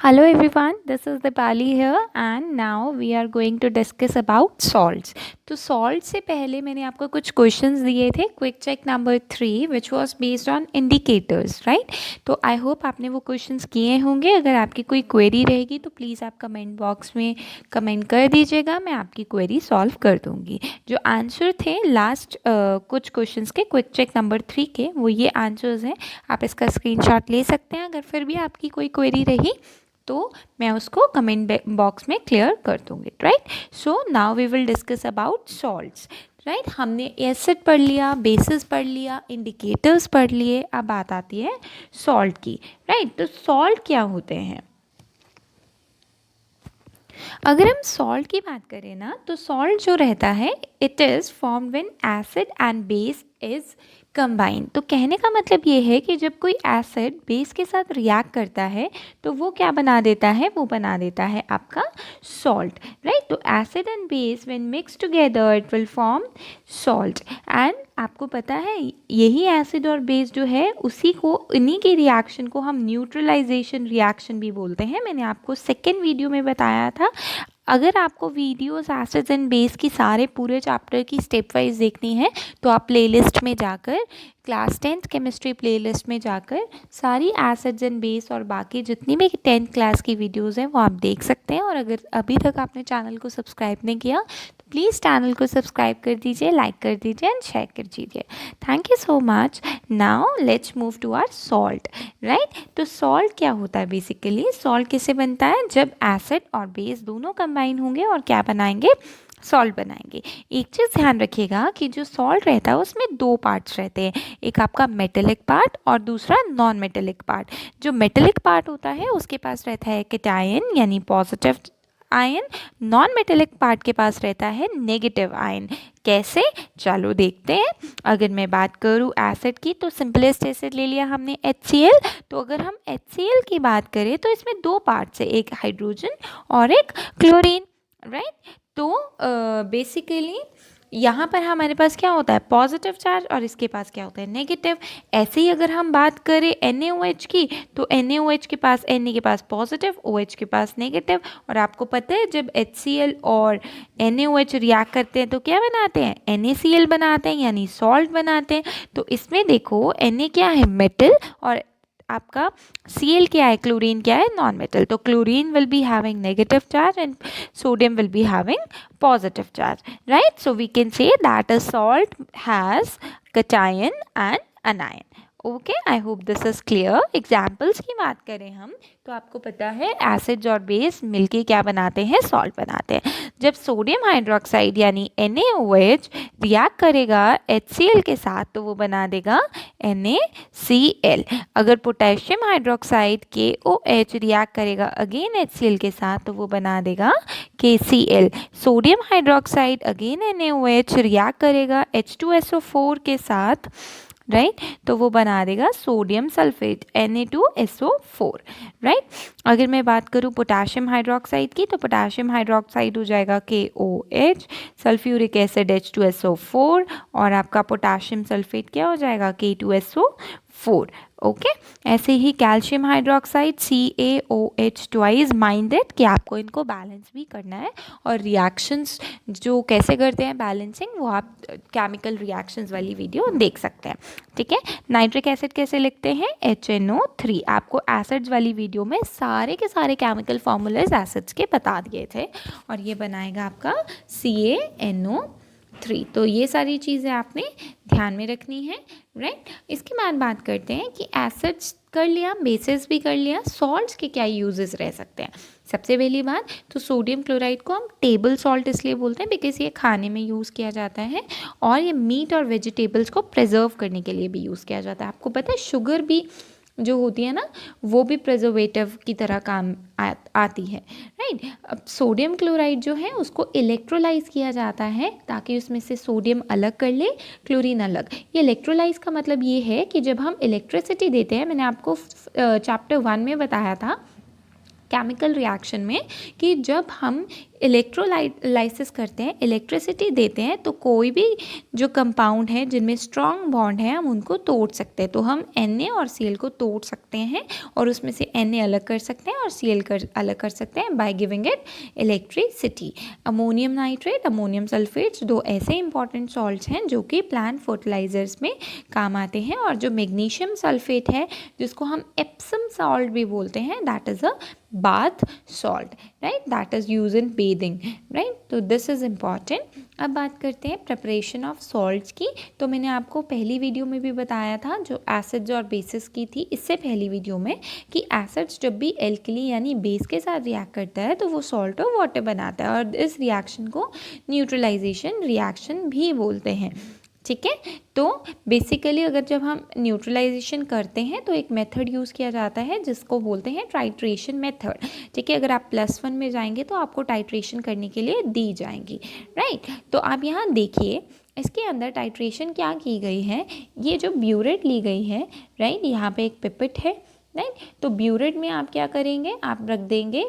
Hello everyone, this is Dipali here and now we are going to discuss about salts. तो salt से पहले मैंने आपको कुछ क्वेश्चंस दिए थे quick check number 3 which was based on indicators right. तो आई होप आपने वो क्वेश्चंस किए होंगे. अगर आपकी कोई क्वेरी रहेगी तो प्लीज़ आप कमेंट बॉक्स में कमेंट कर दीजिएगा, मैं आपकी क्वेरी सॉल्व कर दूँगी. जो आंसर थे लास्ट कुछ क्वेश्चंस के क्विक चेक नंबर 3 के वो ये आंसर्स हैं. आप इसका स्क्रीनशॉट ले सकते हैं. अगर फिर भी आपकी कोई क्वेरी रही तो मैं उसको कमेंट बॉक्स में क्लियर कर दूंगी right. So now we will discuss about salts right. हमने एसिड पढ़ लिया, बेसिस पढ़ लिया, इंडिकेटर्स पढ़ लिए. अब बात आती है सॉल्ट की राइट. तो सॉल्ट क्या होते हैं? अगर हम सॉल्ट की बात करें ना तो सॉल्ट जो रहता है it is form when acid and base is combine. तो कहने का मतलब ये है कि जब कोई एसिड बेस के साथ रिएक्ट करता है तो वो क्या बना देता है? वो बना देता है आपका सॉल्ट राइट. तो acid and base when mix together it will form salt. And आपको पता है यही एसिड और बेस जो है उसी को इन्हीं के रिएक्शन को हम न्यूट्रलाइजेशन रिएक्शन भी बोलते हैं. मैंने आपको सेकेंड वीडियो में बताया था. अगर आपको वीडियोस एसिड्स एंड बेस की सारे पूरे चैप्टर की स्टेप वाइज देखनी है तो आप प्लेलिस्ट में जाकर क्लास 10th केमिस्ट्री प्लेलिस्ट में जाकर सारी एसिड्स एंड बेस और बाकी जितनी भी 10th क्लास की वीडियोस हैं वो आप देख सकते हैं. और अगर अभी तक आपने चैनल को सब्सक्राइब नहीं किया तो प्लीज़ चैनल को सब्सक्राइब कर दीजिए, लाइक कर दीजिए एंड शेयर कर दीजिए. Thank you so much. Now let's move to our salt right. तो सॉल्ट क्या होता है? बेसिकली सॉल्ट किससे बनता है? जब एसिड और बेस दोनों कंबाइन होंगे और क्या बनाएंगे? सॉल्ट बनाएंगे. एक चीज़ ध्यान रखिएगा कि जो सॉल्ट रहता है उसमें दो पार्ट्स रहते हैं. एक आपका मेटेलिक पार्ट और दूसरा नॉन मेटेलिक पार्ट. जो मेटेलिक पार्ट होता है उसके पास रहता है कैटायन यानी positive ion. Non metallic part के पास रहता है नेगेटिव आयन. कैसे? चलो देखते हैं. अगर मैं बात करूँ एसिड की तो सिंपलेस्ट एसिड ले लिया हमने HCl. तो अगर हम HCl की बात करें तो इसमें दो पार्ट्स है, एक हाइड्रोजन और एक क्लोरीन राइट. तो बेसिकली यहाँ पर हमारे पास क्या होता है? पॉजिटिव चार्ज और इसके पास क्या होता है? नेगेटिव. ऐसे ही अगर हम बात करें NaOH की तो NaOH के पास Na के पास पॉजिटिव, OH के पास नेगेटिव. और आपको पता है जब HCl और NaOH रिएक्ट करते हैं तो क्या बनाते हैं? NaCl बनाते हैं यानी सॉल्ट बनाते हैं. तो इसमें देखो Na क्या है? मेटल. और आपका Cl क्या है? क्लोरीन क्या है? Non metal. तो chlorine will be having negative charge and sodium will be having positive charge right. So we can say that a salt has cation and anion. Okay, I hope this is clear. Examples की बात करें हम तो आपको पता है acids और base मिलके क्या बनाते हैं? सॉल्ट बनाते हैं. जब सोडियम हाइड्रोक्साइड यानी NaOH रिएक्ट करेगा HCl के साथ तो वो बना देगा NaCl. अगर पोटेशियम हाइड्रोक्साइड KOH रिएक्ट करेगा अगेन HCl के साथ तो वो बना देगा KCl. Sodium hydroxide again NaOH react करेगा H2SO4 के साथ राइट. तो वो बना देगा सोडियम सल्फेट Na2SO4 राइट. अगर मैं बात करूँ पोटेशियम हाइड्रोक्साइड की तो पोटेशियम हाइड्रोक्साइड हो जाएगा KOH, सल्फ्यूरिक एसिड H2SO4 और आपका पोटेशियम सल्फेट क्या हो जाएगा? K2SO4 okay. ऐसे ही calcium hydroxide CaOH twice. Minded कि आपको इनको बैलेंस भी करना है और रिएक्शंस जो कैसे करते हैं बैलेंसिंग वो आप केमिकल रिएक्शंस वाली वीडियो देख सकते हैं. ठीक है. नाइट्रिक एसिड कैसे लिखते हैं? HNO3. आपको एसिड्स वाली वीडियो में सारे के सारे केमिकल फॉर्मूलाज एसिड्स के बता दिए थे और ये बनाएगा आपका CaNO3. तो ये सारी चीज़ें आपने ध्यान में रखनी है राइट. इसके बाद बात करते हैं कि एसिड्स कर लिया, बेसिस भी कर लिया, सॉल्ट्स के क्या यूजेस रह सकते हैं. सबसे पहली बात तो सोडियम क्लोराइड को हम टेबल सॉल्ट इसलिए बोलते हैं बिकॉज ये खाने में यूज़ किया जाता है और ये मीट और वेजिटेबल्स को प्रिजर्व करने के लिए भी यूज़ किया जाता है. आपको पता है शुगर भी जो होती है ना वो भी प्रिजर्वेटिव की तरह काम आती है राइट. अब सोडियम क्लोराइड जो है उसको इलेक्ट्रोलाइज किया जाता है ताकि उसमें से सोडियम अलग कर ले, क्लोरीन अलग. ये इलेक्ट्रोलाइज का मतलब ये है कि जब हम इलेक्ट्रिसिटी देते हैं, मैंने आपको चैप्टर 1 में बताया था केमिकल रिएक्शन में कि जब हम इलेक्ट्रोलाइसिस करते हैं, इलेक्ट्रिसिटी देते हैं, तो कोई भी जो कंपाउंड है जिनमें स्ट्रॉन्ग बॉन्ड है हम उनको तोड़ सकते हैं। तो हम Na और Cl को तोड़ सकते हैं और उसमें से Na अलग कर सकते हैं और Cl अलग कर सकते हैं by giving it electricity. Ammonium nitrate, ammonium sulphates दो ऐसे इंपॉर्टेंट सॉल्ट्स हैं जो कि प्लांट फर्टिलाइजर्स में काम आते हैं। और जो मैग्नीशियम सल्फेट है जिसको हम एप्सम सॉल्ट भी बोलते हैं, that is a bath salt, right, that is used in bathing, right, तो this is important। अब बात करते हैं प्रिपरेशन ऑफ सॉल्ट्स की। तो मैंने आपको पहली वीडियो में भी बताया था जो एसिड्स और बेसिस की थी, इससे पहली वीडियो में, कि एसिड्स जब भी एल्कली यानी बेस के साथ रिएक्ट करता है तो वो सॉल्ट और वाटर बनाता है और इस रिएक्शन को न्यूट्रलाइजेशन रिएक्शन भी बोलते हैं। ठीक है, तो बेसिकली अगर जब हम न्यूट्रलाइजेशन करते हैं तो एक मेथड यूज़ किया जाता है जिसको बोलते हैं टाइट्रेशन मेथड। ठीक है, अगर आप +1 में जाएंगे तो आपको टाइट्रेशन करने के लिए दी जाएंगी, राइट। तो आप यहाँ देखिए इसके अंदर टाइट्रेशन क्या की गई है, ये जो ब्यूरेट ली गई है, राइट, यहाँ पे एक पिपेट है, राइट। तो ब्यूरेट में आप क्या करेंगे, आप रख देंगे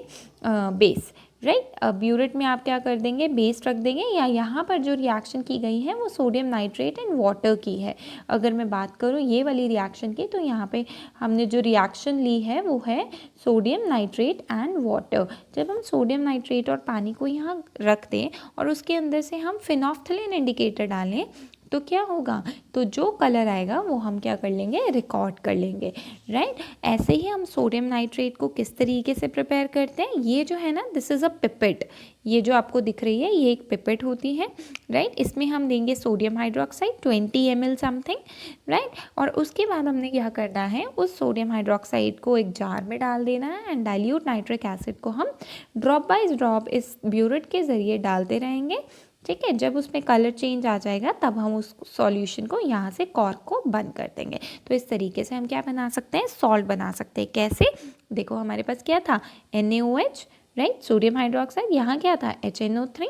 बेस, राइट। ब्यूरेट में आप क्या कर देंगे, बेस रख देंगे, या यहाँ पर जो रिएक्शन की गई है वो सोडियम नाइट्रेट एंड वाटर की है। अगर मैं बात करूँ ये वाली रिएक्शन की, तो यहाँ पे हमने जो रिएक्शन ली है वो है सोडियम नाइट्रेट एंड वाटर। जब हम सोडियम नाइट्रेट और पानी को यहाँ रख दें और उसके अंदर से हम फिनोफ्थलीन इंडिकेटर डालें तो क्या होगा, तो जो कलर आएगा वो हम क्या कर लेंगे, रिकॉर्ड कर लेंगे, राइट। ऐसे ही हम सोडियम नाइट्रेट को किस तरीके से प्रिपेयर करते हैं, ये जो है ना, दिस इज़ अ पिपेट, ये जो आपको दिख रही है ये एक पिपेट होती है, राइट। इसमें हम देंगे sodium hydroxide 20 ml something, right. और उसके बाद हमने क्या करना है, उस सोडियम हाइड्रोक्साइड को एक जार में डाल देना है एंड डाइल्यूट नाइट्रिक एसिड को हम ड्रॉप बाय ड्रॉप इस ब्यूरेट के ज़रिए डालते रहेंगे। ठीक है, जब उसमें कलर चेंज आ जाएगा तब हम उस सॉल्यूशन को यहाँ से कॉर्क को बंद कर देंगे। तो इस तरीके से हम क्या बना सकते हैं, सॉल्ट बना सकते हैं। कैसे, देखो हमारे पास क्या था, NaOH, राइट, सोडियम हाइड्रोक्साइड, यहाँ क्या था HNO3,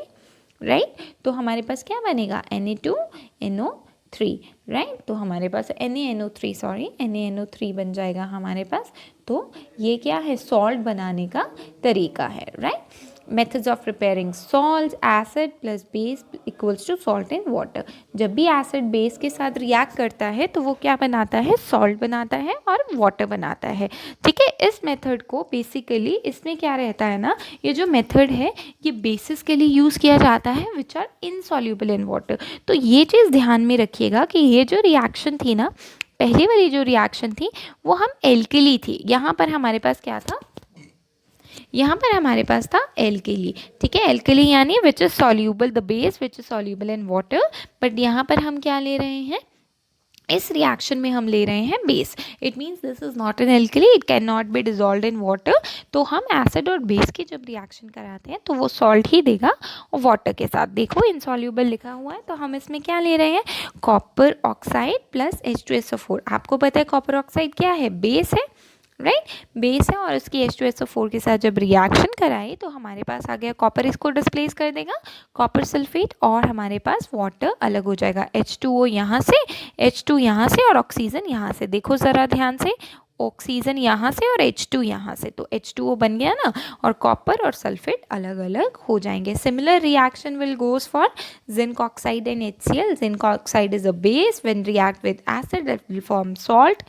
राइट। तो हमारे पास क्या बनेगा, Na2NO3, राइट। तो हमारे पास NaNO3 बन जाएगा हमारे पास। तो ये क्या है, सॉल्ट बनाने का तरीका है, right. Methods of preparing salt, acid plus base equals to salt and water. जब भी एसिड बेस के साथ रिएक्ट करता है तो वो क्या बनाता है, सॉल्ट बनाता है और वाटर बनाता है। ठीक है, इस मेथड को बेसिकली इसमें क्या रहता है ना, ये जो मेथड है ये बेसिस के लिए यूज़ किया जाता है which are insoluble in water. तो ये चीज़ ध्यान में रखिएगा कि ये जो रिएक्शन थी ना, पहली वाली जो रिएक्शन थी वो हम एल्किली थी, यहाँ पर हमारे पास क्या था, यहाँ पर हमारे पास था एल्किली। ठीक है, एल्किली यानी which is soluble, the base which is soluble in water. But यहाँ पर हम क्या ले रहे हैं, इस रिएक्शन में हम ले रहे हैं base. It means this is not an alkali, it can not be dissolve in water. तो हम एसिड और बेस की जब रिएक्शन कराते हैं तो वो सॉल्ट ही देगा और वाटर के साथ। देखो इनसॉल्यूबल लिखा हुआ है, तो हम इसमें क्या ले रहे हैं, कॉपर ऑक्साइड प्लस H2SO4। आपको पता है कॉपर ऑक्साइड क्या है, बेस है, राइट, बेस है, और उसकी H2SO4 के साथ जब रिएक्शन कराई तो हमारे पास आ गया कॉपर, इसको डिस्प्लेस कर देगा कॉपर सल्फेट, और हमारे पास वाटर अलग हो जाएगा, H2O यहाँ से, H2 यहाँ से और ऑक्सीजन यहाँ से। देखो ज़रा ध्यान से, ऑक्सीजन यहाँ से और H2 यहाँ से, तो H2O बन गया ना, और कॉपर और सल्फेट अलग अलग हो जाएंगे। Similar reaction will goes for zinc oxide and HCl। Zinc oxide is a base, when react with acid that will form salt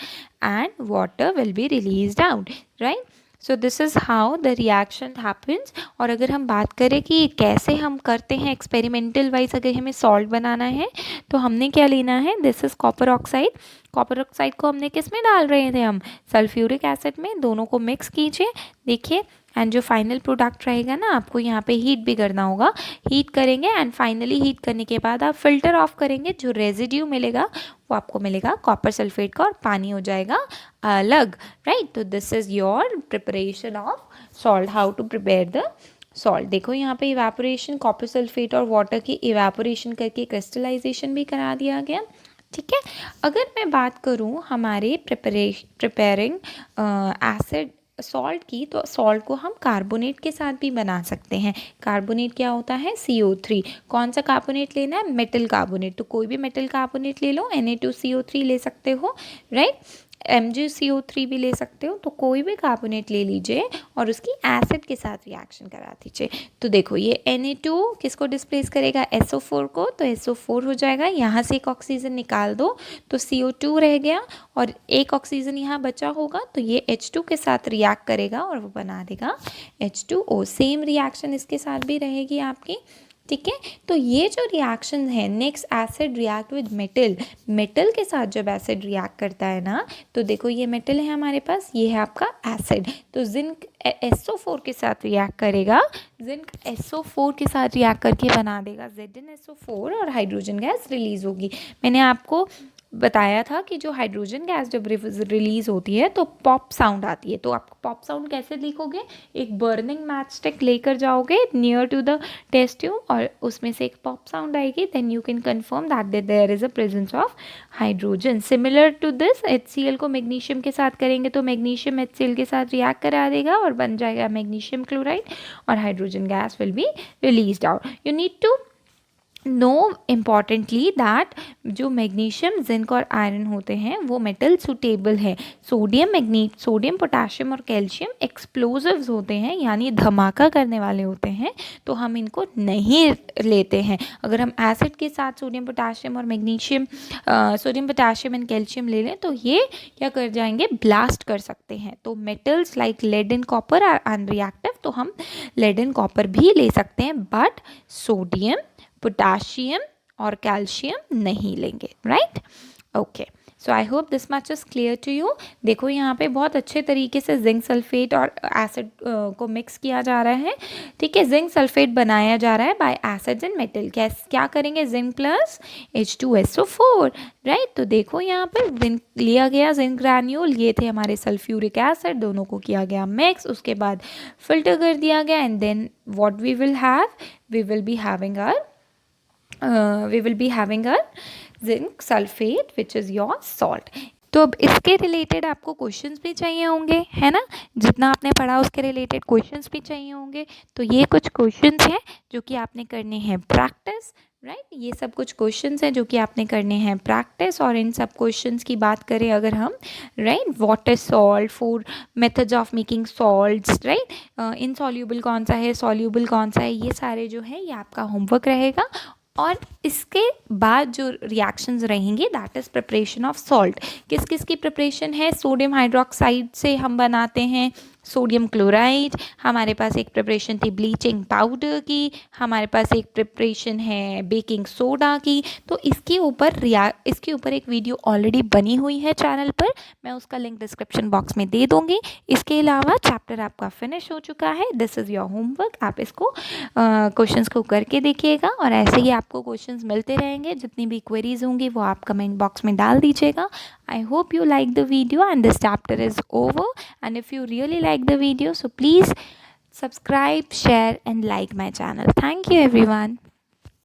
and water will be released out, right? So this is how the reaction happens। और अगर हम बात करें कि कैसे हम करते हैं एक्सपेरिमेंटल वाइज, अगर हमें सॉल्ट बनाना है तो हमने क्या लेना है, this is copper oxide. Copper oxide को हमने किस में डाल रहे थे, हम सल्फ्यूरिक एसिड में। दोनों को मिक्स कीजिए, देखिए, एंड जो फाइनल प्रोडक्ट रहेगा ना, आपको यहाँ पे हीट भी करना होगा। हीट करेंगे एंड फाइनली हीट करने के बाद आप फिल्टर ऑफ करेंगे, जो रेजिड्यू मिलेगा वो आपको मिलेगा कॉपर सल्फेट का, और पानी हो जाएगा अलग, राइट। तो this is your preparation of salt, how to prepare the salt. देखो यहाँ पे इवेपोरेशन, कॉपर सल्फेट और वाटर की इवेपोरेशन करके क्रिस्टलाइजेशन भी करा दिया गया। ठीक है, अगर मैं बात करूँ हमारे प्रिपेयरिंग एसिड सॉल्ट की, तो सॉल्ट को हम कार्बोनेट के साथ भी बना सकते हैं। कार्बोनेट क्या होता है, CO3। कौन सा कार्बोनेट लेना है, मेटल कार्बोनेट, तो कोई भी मेटल कार्बोनेट ले लो, Na2CO3 ले सकते हो, राइट। MgCO3 भी ले सकते हो, तो कोई भी कार्बोनेट ले लीजिए और उसकी एसिड के साथ रिएक्शन करा दीजिए। तो देखो ये Na2 किसको डिस्प्लेस करेगा, SO4 को, तो SO4 हो जाएगा। यहाँ से एक ऑक्सीजन निकाल दो तो CO2 रह गया और एक ऑक्सीजन यहाँ बचा होगा, तो ये H2 के साथ रिएक्ट करेगा और वो बना देगा H2O। सेम रिएक्शन इसके साथ भी रहेगी आपकी, ठीक है। तो ये जो रिएक्शन है, next acid react with metal, metal के साथ जब एसिड रिएक्ट करता है ना, तो देखो ये मेटल है हमारे पास, ये है आपका एसिड, तो जिंक SO4 के साथ रिएक्ट करेगा, जिंक SO4 के साथ रिएक्ट करके बना देगा ZnSO4 और हाइड्रोजन गैस रिलीज होगी। मैंने आपको बताया था कि जो हाइड्रोजन गैस जब रिलीज होती है तो पॉप साउंड आती है। तो आप पॉप साउंड कैसे लिखोगे, एक बर्निंग मैच स्टिक लेकर जाओगे near to the test tube और उसमें से एक पॉप साउंड आएगी, then you can confirm that there is a presence of hydrogen. Similar to this HCl को मैग्नीशियम के साथ करेंगे तो मैग्नीशियम HCl के साथ रिएक्ट करा देगा और बन जाएगा मैग्नीशियम क्लोराइड और hydrogen gas will be released out. You need to know importantly that जो मैग्नीशियम, जिंक और आयरन होते हैं वो मेटल सुटेबल है। सोडियम, पोटाशियम और कैल्शियम एक्सप्लोजिव्स होते हैं, यानी धमाका करने वाले होते हैं, तो हम इनको नहीं लेते हैं। अगर हम एसिड के साथ सोडियम पोटाशियम एंड कैल्शियम ले लें तो ये क्या कर जाएंगे, ब्लास्ट कर सकते हैं। तो metals like lead and copper are unreactive, तो हम लेड एंड कॉपर भी ले सकते हैं, बट सोडियम, पोटाशियम और कैल्शियम नहीं लेंगे, right. Okay, so I hope this much is clear to you. देखो यहाँ पे बहुत अच्छे तरीके से जिंक सल्फेट और एसिड को मिक्स किया जा रहा है, ठीक है। जिंक सल्फेट बनाया जा रहा है बाय एसिड्स एंड मेटल। क्या करेंगे, जिंक प्लस H2SO4, राइट। तो देखो यहाँ पे जिंक लिया गया, जिंक ग्रैन्यूल, ये थे हमारे सल्फ्यूरिक एसिड, दोनों को किया गया मिक्स, उसके बाद फिल्टर कर दिया गया and then what we will have, we will be having a zinc sulphate which is your salt. तो अब इसके रिलेटेड आपको क्वेश्चंस भी चाहिए होंगे, है ना, जितना आपने पढ़ा उसके रिलेटेड क्वेश्चंस भी चाहिए होंगे। तो ये कुछ क्वेश्चंस हैं जो कि आपने करने हैं प्रैक्टिस, राइट। ये सब कुछ क्वेश्चंस हैं जो कि आपने करने हैं प्रैक्टिस। और इन सब क्वेश्चंस की बात करें अगर हम, right, what is salt, 4 methods of making salts, right, insoluble कौन सा है, सॉल्यूबल कौन सा है, ये सारे जो है ये आपका होमवर्क रहेगा। और इसके बाद जो रिएक्शंस रहेंगे that is preparation of salt. किस किस की प्रिपरेशन है, सोडियम हाइड्रोक्साइड से हम बनाते हैं सोडियम क्लोराइड, हमारे पास एक प्रिपरेशन थी ब्लीचिंग पाउडर की, हमारे पास एक प्रिपरेशन है बेकिंग सोडा की। तो इसके ऊपर एक वीडियो ऑलरेडी बनी हुई है चैनल पर, मैं उसका लिंक डिस्क्रिप्शन बॉक्स में दे दूँगी। इसके अलावा चैप्टर आपका फिनिश हो चुका है, दिस इज़ योर होमवर्क। आप इसको क्वेश्चंस को करके देखिएगा और ऐसे ही आपको क्वेश्चंस मिलते रहेंगे। जितनी भी क्वेरीज होंगी वो आप कमेंट बॉक्स में डाल दीजिएगा। I hope you like the video and this chapter is over, and if you really like the video, so please subscribe, share and like my channel. Thank you everyone.